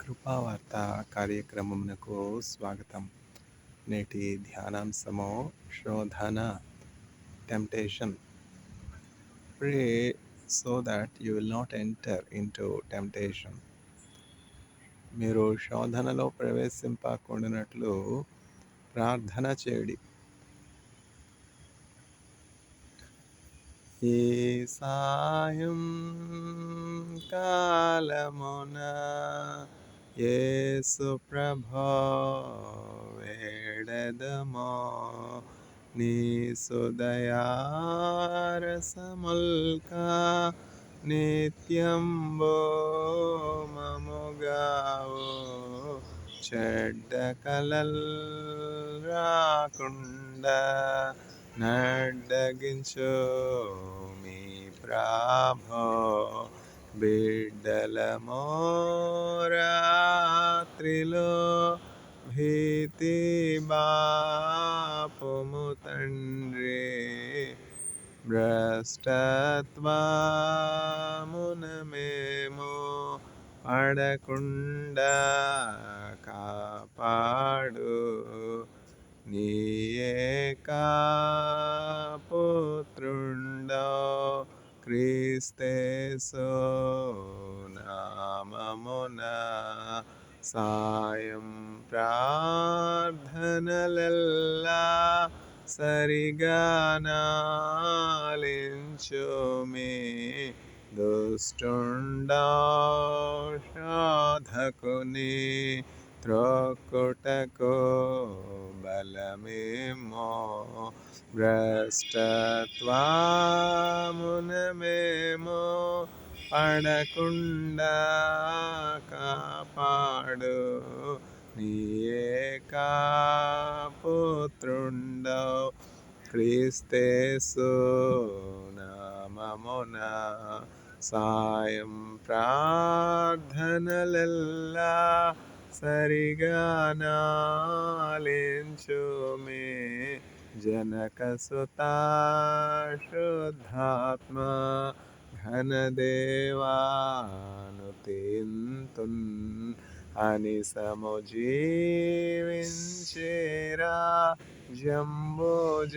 కృపావార్త కార్యక్రమమునకు స్వాగతం. నేటి ధ్యానాంశము శోధన, temptation. Pray so that you will not enter into temptation. మీరు శోధనలో ప్రవేశింపకుండానట్లు ప్రార్థన చేయుడి. ఈ సాయం కాలమున యేసు ప్రభో వేడెదమో, నీ సుదయారసముల్కా నిత్యంబో మముగావో, చెడ్డ కలల్ రాకుండా నడ్డగించు మీ ప్రాభో. బిడ్డలమో రాత్రిలో భీతి బాపుము తండ్రి, భ్రష్టత్వమున మేము పడకుండా కాపాడు. నీ ఏకా పుత్రుండో క్రీస్తేసు నామమున సాయం ప్రార్థనలెల్లా సరిగా నాలించుమి. దుష్టుండో శోధకుని త్రొక్కుటకు బలమేమో, భ్రష్టత్వమున మేము పడకుండా కాపాడు. నీ ఏకా పుత్రుండో క్రీస్తేసు నామమున సాయం ప్రార్థనలెల్లా సరిగా నాలించుమి. జనకసుతా శుద్ధాత్మ ఘనదేవాను తింతున్ అని సముజీవించేరా జంబోజేయుమామే.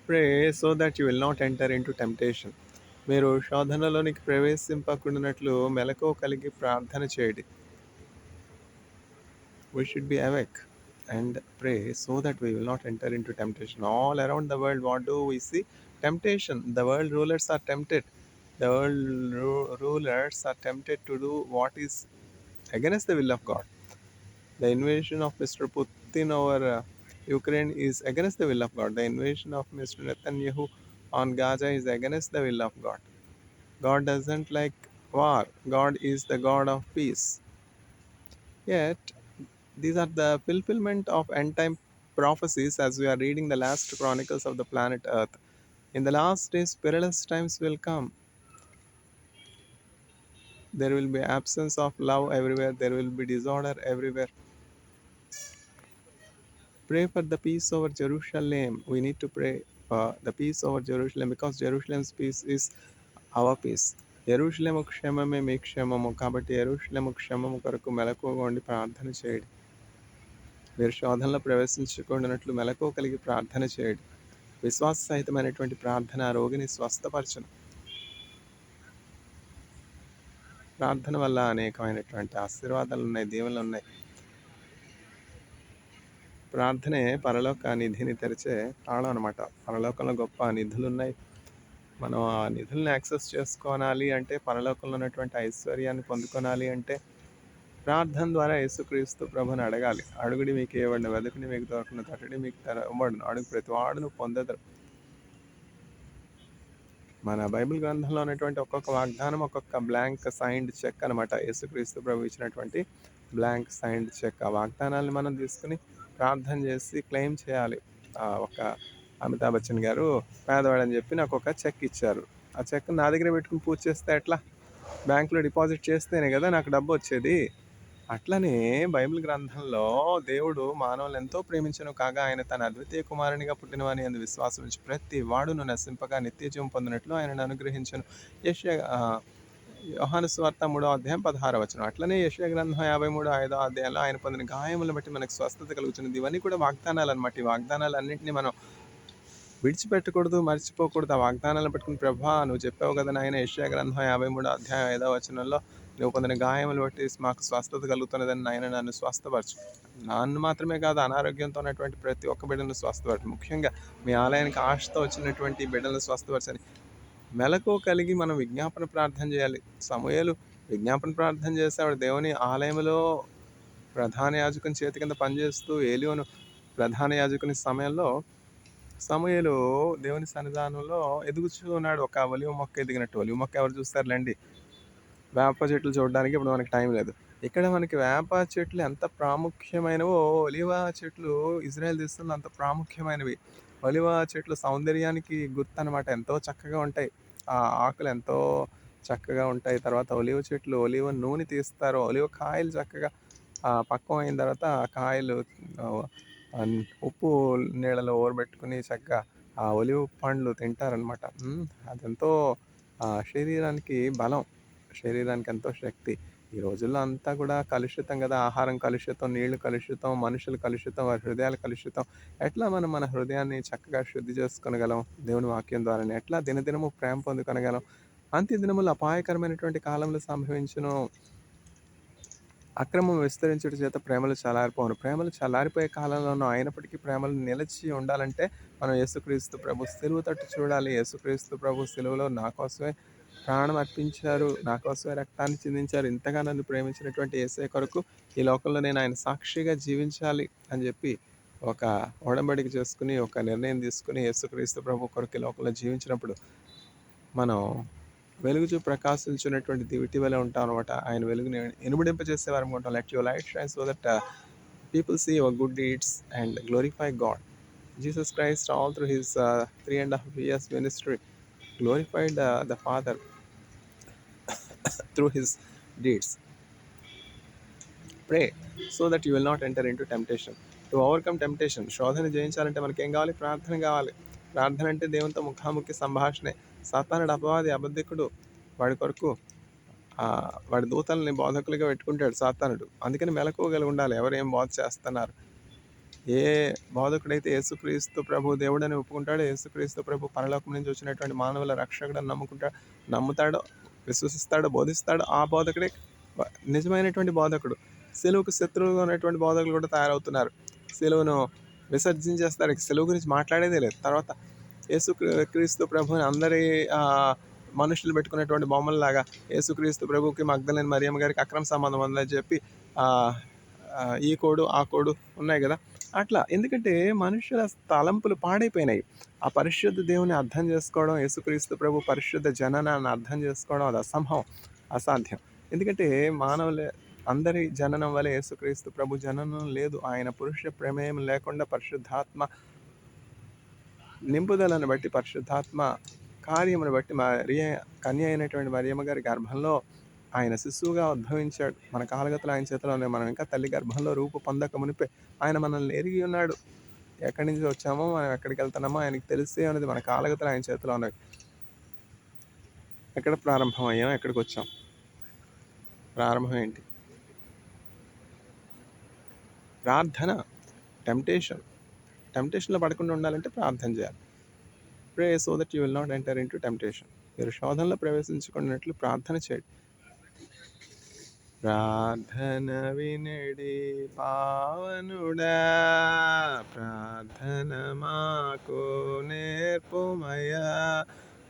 Pray so that you will not enter into temptation. మీరు శోధనలోనికి ప్రవేశింపకుండానట్లు మెలకువ కలిగి ప్రార్థన చేయండి. We should be awake and pray so that we will not enter into temptation. All around the world, what do we see? Temptation. The world rulers are tempted. The world rulers are tempted to do what is against the will of God. The invasion of Mr. Putin over Ukraine is against the will of God. The invasion of Mr. Netanyahu on Gaza is against the will of God. God doesn't like war. God is the God of peace. Yet, these are the fulfillment of end-time prophecies as we are reading the last chronicles of the planet Earth. In the last days, perilous times will come. There will be absence of love everywhere. There will be disorder everywhere. Pray for the peace over Jerusalem. We need to pray for the peace over Jerusalem because Jerusalem's peace is our peace. యెరూషలేము క్షేమమే మీ క్షేమము. కాబట్టి యెరూషలేము క్షేమము కొరకు మెలకువగా ఉండి ప్రార్థన చేయండి. మీరు శోధనలో ప్రవేశించకుండానట్లు మెలకువ కలిగి ప్రార్థన చేయండి. విశ్వాస సహితమైనటువంటి ప్రార్థన రోగిని స్వస్థపరచును. ప్రార్థన వల్ల అనేకమైనటువంటి ఆశీర్వాదాలు ఉన్నాయి, దీవెనలు ఉన్నాయి. ప్రార్థనే పరలోక నిధిని తెరిచే తాళం అనమాట. పరలోకంలో గొప్ప నిధులు ఉన్నాయి. మనం ఆ నిధులను యాక్సెస్ చేసుకోవాలి అంటే, పరలోకంలో ఉన్నటువంటి ఐశ్వర్యాన్ని పొందుకోవాలి అంటే ప్రార్థన ద్వారా యేసుక్రీస్తు ప్రభుని అడగాలి. అడుగుడి మీకు ఇవ్వబడును, వెదకుడి మీకు దొరకును, తట్టుడి మీకు తెరవబడును, అడుగు ప్రతి వాడును పొందెదరు. మన బైబిల్ గ్రంథంలో ఉన్నటువంటి ఒక్కొక్క వాగ్దానం ఒక్కొక్క బ్లాంక్ సైన్డ్ చెక్ అనమాట. యేసుక్రీస్తు ప్రభు ఇచ్చినటువంటి బ్లాంక్ సైన్డ్ చెక్. ఆ వాగ్దానాన్ని మనం తీసుకుని ప్రార్థన చేసి క్లెయిమ్ చేయాలి. ఒక అమితాబ్ బచ్చన్ గారు పేదవాడని చెప్పి నాకు ఒక చెక్ ఇచ్చారు. ఆ చెక్ నా దగ్గర పెట్టుకుని పూజ చేస్తే ఎట్లా? బ్యాంకులో డిపాజిట్ చేస్తేనే కదా నాకు డబ్బు వచ్చేది. అట్లనే బైబిల్ గ్రంథంలో దేవుడు మానవులను ఎంతో ప్రేమించెను కాగా ఆయన తన అద్వితీయ కుమారునిగా పుట్టినవాని యందు విశ్వాసం ఉంచి ప్రతి వాడును నశింపక నిత్య జీవం పొందినట్లు ఆయనను అనుగ్రహించెను. యెషయా యోహాను సువార్త 3వ అధ్యాయం 16వ వచనం. అట్లనే యెషయా గ్రంథం 53 5వ అధ్యాయంలో ఆయన పొందిన గాయములను బట్టి మనకు స్వస్థత కలుగుతున్నది. ఇవన్నీ కూడా వాగ్దానాలన్నమాట. ఈ వాగ్దానాలన్నింటినీ మనం విడిచిపెట్టకూడదు, మర్చిపోకూడదు. ఆ వాగ్దానాలను పట్టుకుని ప్రభా నువ్వు చెప్పావు కదా నాయన యెషయా గ్రంథం 53 అధ్యాయం 5వ వచనంలో నువ్వు పొందిన గాయములు బట్టి మాకు స్వస్థత కలుగుతున్నదని నాయన నన్ను స్వస్థపరచు. నన్ను మాత్రమే కాదు అనారోగ్యంతో ఉన్నటువంటి ప్రతి ఒక్క బిడ్డను స్వస్థపరచు. ముఖ్యంగా మీ ఆలయానికి ఆశతో వచ్చినటువంటి బిడ్డలను స్వస్థపరచని మెలకువ కలిగి మనం విజ్ఞాపన ప్రార్థన చేయాలి. సమూయేలు విజ్ఞాపన ప్రార్థన చేసేవాడు. దేవుని ఆలయంలో ప్రధాన యాజకుని చేతి కింద పనిచేస్తూ ఏలీయోను ప్రధాన యాజకుని సమయంలో సమూయేలు దేవుని సన్నిధానంలో ఎదుగుచూ ఉన్నాడు. ఒక ఒలీవ మొక్క ఎదిగినట్టు. ఒలీవ మొక్క ఎవరు చూస్తారులేండి. వేప చెట్లు చూడడానికి ఇప్పుడు మనకి టైం లేదు. ఇక్కడ మనకి వేప చెట్లు ఎంత ప్రాముఖ్యమైనవో ఒలీవ చెట్లు ఇజ్రాయెల్ దేశంలో అంత ప్రాముఖ్యమైనవి. ఒలీవ చెట్లు సౌందర్యానికి గుర్తనమాట. ఎంతో చక్కగా ఉంటాయి. ఆ ఆకులు ఎంతో చక్కగా ఉంటాయి. తర్వాత ఒలీవ చెట్లు ఒలీవ నూనె తీస్తారు. ఒలీవ కాయలు చక్కగా పక్వం అయిన తర్వాత ఆ కాయలు ఉప్పు నీళ్ళలో ఊరబెట్టుకుని చక్కగా ఆ ఒలివ పండ్లు తింటారనమాట. అదెంతో శరీరానికి బలం. శరీరానికి ఎంతో శక్తి. ఈ రోజుల్లో అంతా కూడా కలుషితం కదా! ఆహారం కలుషితం, నీళ్లు కలుషితం, మనుషులు కలుషితం, వారి హృదయాలు కలుషితం. ఎట్లా మనం మన హృదయాన్ని చక్కగా శుద్ధి చేసుకొనగలం? దేవుని వాక్యం ద్వారానే. ఎట్లా దినదినము ప్రేమ పొందుకొనగలం? అంత్య దినములు అపాయకరమైనటువంటి కాలంలో సంభవించును. అక్రమం విస్తరించుట చేత ప్రేమలు చల్లారిపోవును. ప్రేమలు చల్లారిపోయే కాలంలోనూ అయినప్పటికీ ప్రేమలు నిలిచి ఉండాలంటే మనం యేసుక్రీస్తు ప్రభు సిలువ తట్టు చూడాలి. యేసుక్రీస్తు ప్రభు సిలువలో నా కోసమే ప్రాణం అర్పించారు. నా కోసమే రక్తాన్ని చిందించారు. ఇంతగా నన్ను ప్రేమించినటువంటి యేసయ్య కొరకు ఈ లోకంలో నేను ఆయన సాక్షిగా జీవించాలి అని చెప్పి ఒక ఒడంబడిక చేసుకుని, ఒక నిర్ణయం తీసుకుని యేసుక్రీస్తు ప్రభు కొరకు ఈ లోకంలో జీవించినప్పుడు మనం వెలుగుచూ ప్రకాశించున్నటువంటి దివిటి వలె ఉంటాం అనమాట. ఆయన వెలుగుని ఇనుమడింపజేసేవారు అనుకుంటాం. Let your light shine so that people see your good deeds and glorify God. Jesus Christ all through his 3.5 years ministry glorified the Father through his deeds. Pray so that you will not enter into temptation. To overcome temptation, శోధన జయించాలంటే మనకేం కావాలి? ప్రార్థన కావాలి. ప్రార్థన అంటే దేవునితో ముఖాముఖి సంభాషణే. సాతానుడు అపవాది అబద్ధికుడు. వాడి కొరకు వాడి దూతల్ని బోధకులుగా పెట్టుకుంటాడు సాతానుడు. అందుకని మెలకువ కలిగి ఉండాలి. ఎవరు ఏం బోధ చేస్తున్నారు. ఏ బోధకుడైతే యేసుక్రీస్తు ప్రభు దేవుడని ఒప్పుకుంటాడో, యేసుక్రీస్తు ప్రభు పరలోకం నుంచి వచ్చినటువంటి మానవుల రక్షకుడని నమ్ముతాడో, విశ్వసిస్తాడో, బోధిస్తాడో ఆ బోధకుడే నిజమైనటువంటి బోధకుడు. సిలువకు శత్రువుగా ఉన్నటువంటి బోధకులు కూడా తయారవుతున్నారు. సిలువను విసర్జించేస్తారు. సిలువ గురించి మాట్లాడేదే లేదు. తర్వాత యేసుక్రీస్తు ప్రభుని అందరి మనుషులు పెట్టుకునేటువంటి బొమ్మలలాగా యేసుక్రీస్తు ప్రభుకి మగ్దలేని మరియమ్మ గారికి అక్రమ సంబంధం ఉందని చెప్పి ఈ కోడు ఆ కోడు ఉన్నాయి కదా. అట్లా ఎందుకంటే మనుషుల తలంపులు పాడైపోయినాయి. ఆ పరిశుద్ధ దేవుని అర్థం చేసుకోవడం, యేసుక్రీస్తు ప్రభు పరిశుద్ధ జననాన్ని అర్థం చేసుకోవడం అది అసాధ్యం. ఎందుకంటే మానవులే అందరి జననం వల్ల యేసుక్రీస్తు ప్రభు జననం లేదు. ఆయన పురుష ప్రమేయం లేకుండా పరిశుద్ధాత్మ నింపుదలను బట్టి, పరిశుద్ధాత్మ కార్యమును బట్టి కన్య అయినటువంటి మరియమ్మ గారి గర్భంలో ఆయన శిశువుగా ఉద్భవించాడు. మన కాలగతులు ఆయన చేతిలో ఉన్నాయి. మనం ఇంకా తల్లి గర్భంలో రూపు పొందక మునిపే ఆయన మనల్ని ఎరిగి ఉన్నాడు. ఎక్కడి నుంచి వచ్చామో, మనం ఎక్కడికి వెళ్తున్నామో ఆయనకి తెలిసే ఉన్నది. మన కాలగతులు ఆయన చేతిలో ఉన్నాయి. ఎక్కడ ప్రారంభం అయ్యాం, ఎక్కడికి వచ్చాం? ప్రారంభం ఏంటి? ప్రార్థన. టెంప్టేషన్లో పడకుండా ఉండాలంటే ప్రార్థన చేయాలి. Pray so that you will not enter into temptation. మీరు శోధనలో ప్రవేశించుకున్నట్లు ప్రార్థన చేయండి. ప్రార్థన వినడి పావనుడా, ప్రార్థన మాకు నేర్పుమయా.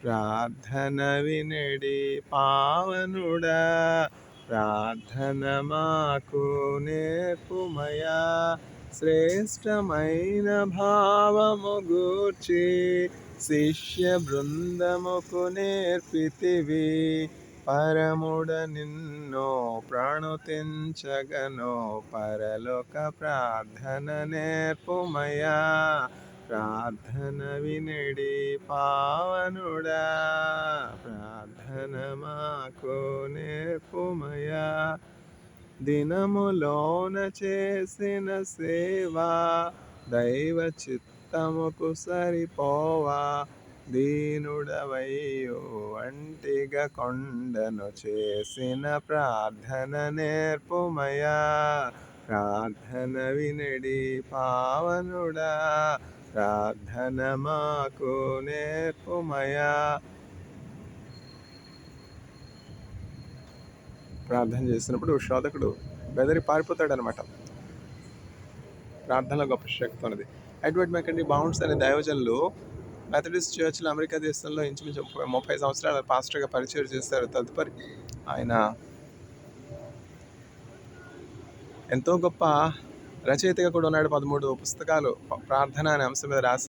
ప్రార్థన వినడి పావనుడా, ప్రార్థన మాకు నేర్పుమయా. శ్రేష్టమైన భావము గూర్చి శిష్య బృందముకు నేర్పితివి. పరముడ నిన్నో ప్రణుతించగనో పరలోక ప్రార్థన నేర్పుమయా. ప్రార్థన వినడి పావనుడా, ప్రార్థన మాకు నేర్పుమయా. దినములోన చేసిన సేవా దైవ చిత్తముకు సరిపోవా. దీనుడవయ్యో వంటిగా కొండను చేసిన ప్రార్థన నేర్పుమయా. ప్రార్థన వినడి పావనుడా, ప్రార్థన మాకు నేర్పుమయా. ప్రార్థన చేసినప్పుడు శోధకుడు బెదరి పారిపోతాడనమాట. ప్రార్థనలో గొప్ప శక్తి ఉన్నది. ఎడ్వర్డ్ మెకండీ బౌండ్స్ అనే దైవజనులు మెథడిస్ట్ చర్చ్లో అమెరికా దేశంలో ఇంచుమించు 30 సంవత్సరాల పాస్టర్గా పరిచయం చేశారు. తదుపరి ఆయన ఎంతో గొప్ప రచయితగా కూడా ఉన్నాడు. 13 పుస్తకాలు ప్రార్థన అనే అంశం మీద రాసి